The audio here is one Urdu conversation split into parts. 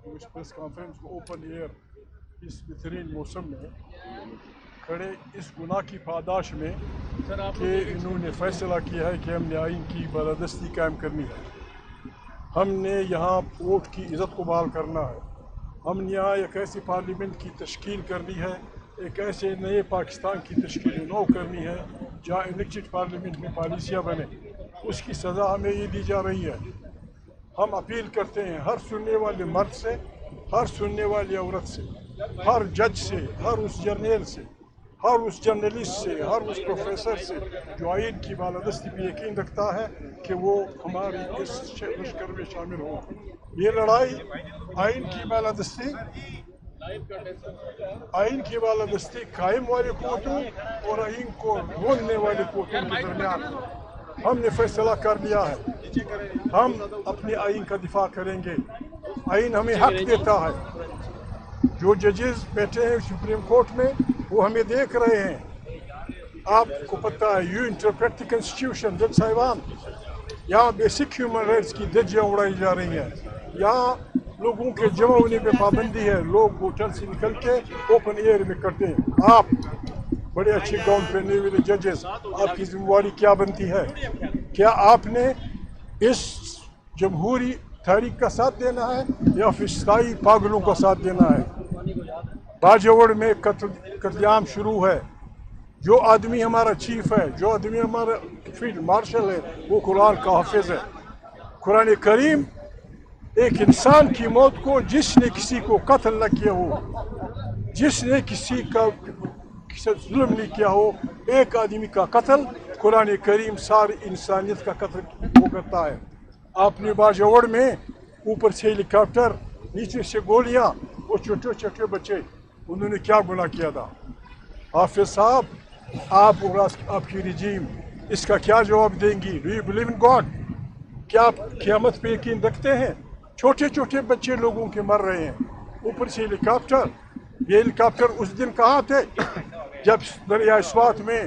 اس پریس کانفرنس کو اوپن ایئر اس بہترین موسم میں کھڑے اس گناہ کی پاداش میں کہ انہوں نے فیصلہ کیا ہے کہ ہم نے آئین کی بالادستی قائم کرنی ہے. ہم نے یہاں ووٹ کی عزت کو بحال کرنا ہے. ہم نے یہاں ایک ایسی پارلیمنٹ کی تشکیل کرنی ہے, ایک ایسے نئے پاکستان کی تشکیل نو کرنی ہے جہاں الیکٹڈ پارلیمنٹ میں پالیسیاں بنے. اس کی سزا ہمیں یہ دی جا رہی ہے. ہم اپیل کرتے ہیں ہر سننے والے مرد سے, ہر سننے والی عورت سے, ہر جج سے, ہر اس جرنیل سے, ہر اس جرنلسٹ سے, ہر اس پروفیسر سے جو آئین کی بالادستی پہ یقین رکھتا ہے کہ وہ ہماری اس لشکر میں شامل ہوں. یہ لڑائی آئین کی بالادستی قائم والی قوتوں اور آئین کو روکنے والی قوتوں کے درمیان. ہم نے فیصلہ کر لیا ہے, ہم اپنے آئین کا دفاع کریں گے. آئین ہمیں حق دیتا ہے. جو ججز بیٹھے ہیں سپریم کورٹ میں وہ ہمیں دیکھ رہے ہیں. آپ کو پتہ ہے یو انٹرپریٹ دی کنسٹیٹیوشن. جج صاحبان, یہاں بیسک ہیومن رائٹس کی دھجیاں اڑائی جا رہی ہیں. یہاں لوگوں کے جمع ہونے پہ پابندی ہے. لوگ ہوٹل سے نکل کے اوپن ایئر میں کرتے ہیں. آپ بڑے اچھے گاؤن پہنے ہوئے ججز, آپ کی ذمہ داری کیا بنتی ہے؟ کیا آپ نے اس جمہوری تحریک کا ساتھ دینا ہے یا فسطائی پاگلوں کا ساتھ دینا ہے؟ باجوڑ میں قتل عام شروع ہے. جو آدمی ہمارا چیف ہے, جو آدمی ہمارا فیلڈ مارشل ہے, وہ قرآن کا حافظ ہے. قرآن کریم ایک انسان کی موت کو, جس نے کسی کو قتل نہ کیا ہو, جس نے کسی کا ظلم نہیں کیا ہو, ایک آدمی کا قتل قرآن کریم ساری انسانیت کا قتل وہ کرتا ہے. آپ نے باجوڑ میں اوپر سے ہیلی کاپٹر, نیچے سے گولیاں, وہ چھوٹے چھوٹے بچے, انہوں نے کیا گناہ کیا تھا؟ حافظ صاحب, آپ اور آپ کی رجیم اس کا کیا جواب دیں گی؟ Do you believe in God? کیا آپ قیامت پہ یقین رکھتے ہیں؟ چھوٹے چھوٹے بچے لوگوں کے مر رہے ہیں, اوپر سے ہیلی کاپٹر. یہ ہیلی کاپٹر اس دن کہاں تھے جب دریائے سوات میں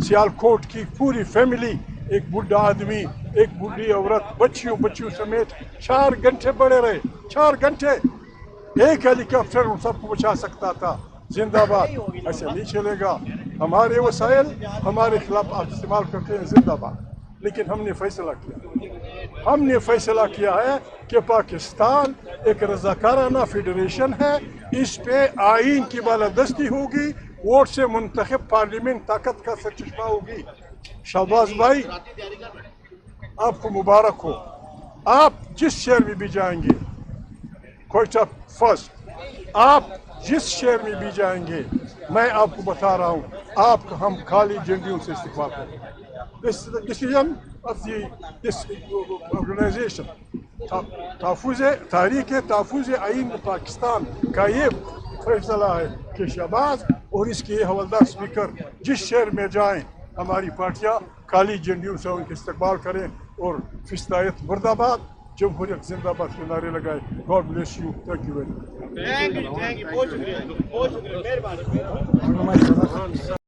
سیالکوٹ کی پوری فیملی, ایک بوڑھا آدمی, ایک بوڑھی عورت, بچیوں سمیت 4 گھنٹے پڑے رہے. 4 گھنٹے ایک ہیلی کاپٹر ان سب کو بچا سکتا تھا. زندہ باد. ایسے نہیں چلے گا. ہمارے وسائل ہمارے خلاف آپ استعمال کرتے ہیں, زندہ باد. لیکن ہم نے فیصلہ کیا ہے کہ پاکستان ایک رضاکارانہ فیڈریشن ہے. اس پہ آئین کی بالادستی ہوگی, ووٹ سے منتخب پارلیمنٹ طاقت کا سرچشمہ ہوگی. شہباز بھائی, آپ کو مبارک ہو. آپ جس شہر میں بھی جائیں گے, کوئٹہ فرسٹ, آپ جس شہر میں بھی جائیں گے, میں آپ کو بتا رہا ہوں, آپ کا ہم خالی جھنڈیوں سے استقبال کریں گے. This is the decision of this organization. تحریک تحفظ آئین پاکستان کا یہ فیصلہ ہے کہ شہباز اور اس کے حوالدار اسپیکر جس شہر میں جائیں, ہماری پارٹیاں کالی جھنڈیوں سے ان کے استقبال کریں اور فسطائیت مرد آباد, جمہوریت زندہ باد کے نعرے لگائے. God bless you. Thank you very much.